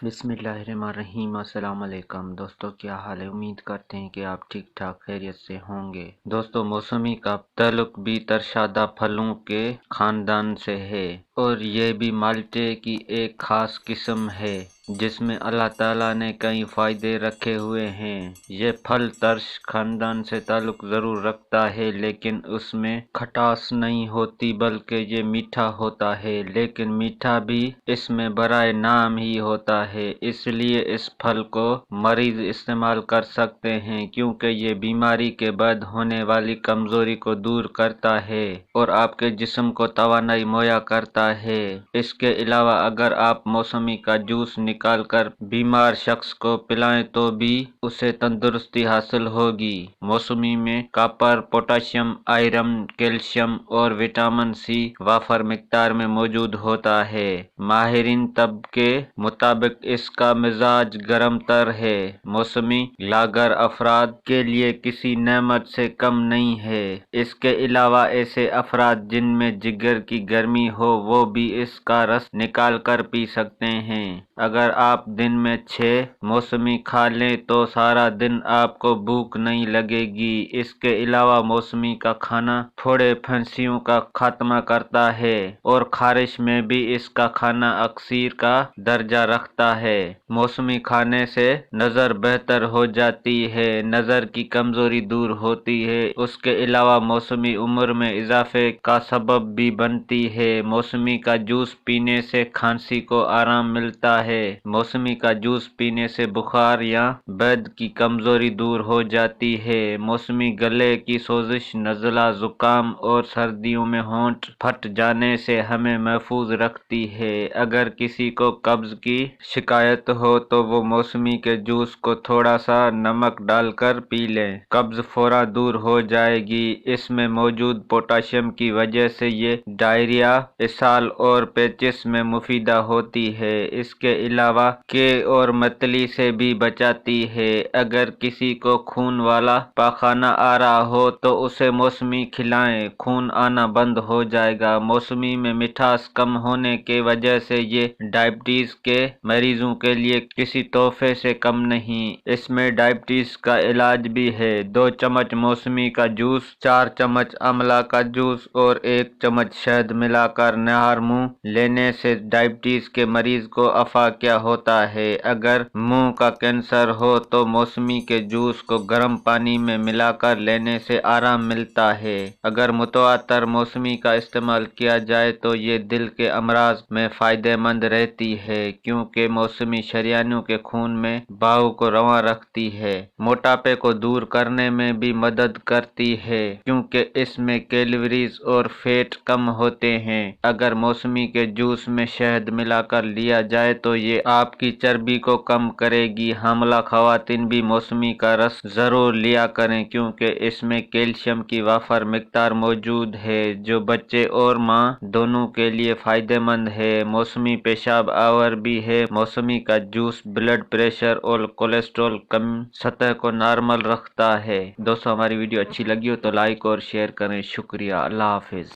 बिस्मिल्लाहिर्रहमानिर्रहीम। अस्सलाम वालेकुम दोस्तों, क्या हाल है। उम्मीद करते हैं कि आप ठीक ठाक खैरियत से होंगे। दोस्तों, मौसमी का ताल्लुक भी तरशादा फलों के खानदान से है और ये भी माल्टे की एक खास किस्म है जिसमें अल्लाह ताला ने कई फ़ायदे रखे हुए हैं। ये फल तर्श खानदान से ताल्लुक ज़रूर रखता है, लेकिन उसमें खटास नहीं होती बल्कि ये मीठा होता है, लेकिन मीठा भी इसमें बराए नाम ही होता है। इसलिए इस फल को मरीज इस्तेमाल कर सकते हैं क्योंकि ये बीमारी के बाद होने वाली कमज़ोरी को दूर करता है और आपके जिस्म को तवानाई मुहैया करता है। इसके अलावा अगर आप मौसमी का जूस निकाल कर बीमार शख्स को पिलाएं तो भी उसे तंदुरुस्ती हासिल होगी। मौसमी में कॉपर, पोटाशियम, आयरन, कैल्शियम और विटामिन सी वाफर मिकदार में मौजूद होता है। माहिरीन तब के मुताबिक इसका मिजाज गर्म तर है। मौसमी लागर अफराद के लिए किसी नेमत से कम नहीं है। इसके अलावा ऐसे अफराद जिनमें जिगर की गर्मी हो वो भी इसका रस निकाल कर पी सकते हैं। अगर आप दिन में 6 मौसमी खा लें तो सारा दिन आपको भूख नहीं लगेगी। इसके अलावा मौसमी का खाना थोड़े फंसियों का खात्मा करता है और खारिश में भी इसका खाना अक्सीर का दर्जा रखता है। मौसमी खाने से नज़र बेहतर हो जाती है, नज़र की कमजोरी दूर होती है। उसके अलावा मौसमी उम्र में इजाफे का सबब भी बनती है। मौसमी का जूस पीने से खांसी को आराम मिलता है। मौसमी का जूस पीने से बुखार या बद की कमजोरी दूर हो जाती है। मौसमी गले की सोजिश, नज़ला, जुकाम और सर्दियों में होंठ फट जाने से हमें महफूज रखती है। अगर किसी को कब्ज की शिकायत हो तो वो मौसमी के जूस को थोड़ा सा नमक डालकर पी लें, कब्ज फौरा दूर हो जाएगी। इसमें मौजूद पोटाशियम की वजह से ये डायरिया, इसहाल और पेचिश में मुफीदा होती है। इसके अलावा के और मतली से भी बचाती है। अगर किसी को खून वाला पाखाना आ रहा हो तो उसे मौसमी खिलाएं, खून आना बंद हो जाएगा। मौसमी में मिठास कम होने के वजह से ये डायबिटीज के मरीजों के लिए किसी तोहफे से कम नहीं। इसमें डायबिटीज का इलाज भी है। 2 चम्मच मौसमी का जूस, 4 चम्मच आंवला का जूस और 1 चम्मच शहद मिलाकर नहर मुंह लेने से डायबिटीज के मरीज को अफा क्या होता है। अगर मुंह का कैंसर हो तो मौसमी के जूस को गर्म पानी में मिलाकर लेने से आराम मिलता है। अगर मुतवातर मौसमी का इस्तेमाल किया जाए तो ये दिल के अमराज में फायदेमंद रहती है क्योंकि मौसमी शरियानों के खून में बहाव को रवा रखती है। मोटापे को दूर करने में भी मदद करती है क्योंकि इसमें कैलोरीज और फैट कम होते हैं। अगर मौसमी के जूस में शहद मिलाकर लिया जाए तो ये आपकी चर्बी को कम करेगी। हामला खवातीन भी मौसमी का रस जरूर लिया करें क्योंकि इसमें कैल्शियम की वाफर मिकदार मौजूद है जो बच्चे और माँ दोनों के लिए फायदेमंद है। मौसमी पेशाब आवर भी है। मौसमी का जूस ब्लड प्रेशर और कोलेस्ट्रॉल कम सतह को नॉर्मल रखता है। दोस्तों, हमारी वीडियो अच्छी लगी हो तो लाइक और शेयर करें। शुक्रिया। अल्लाह हाफिज।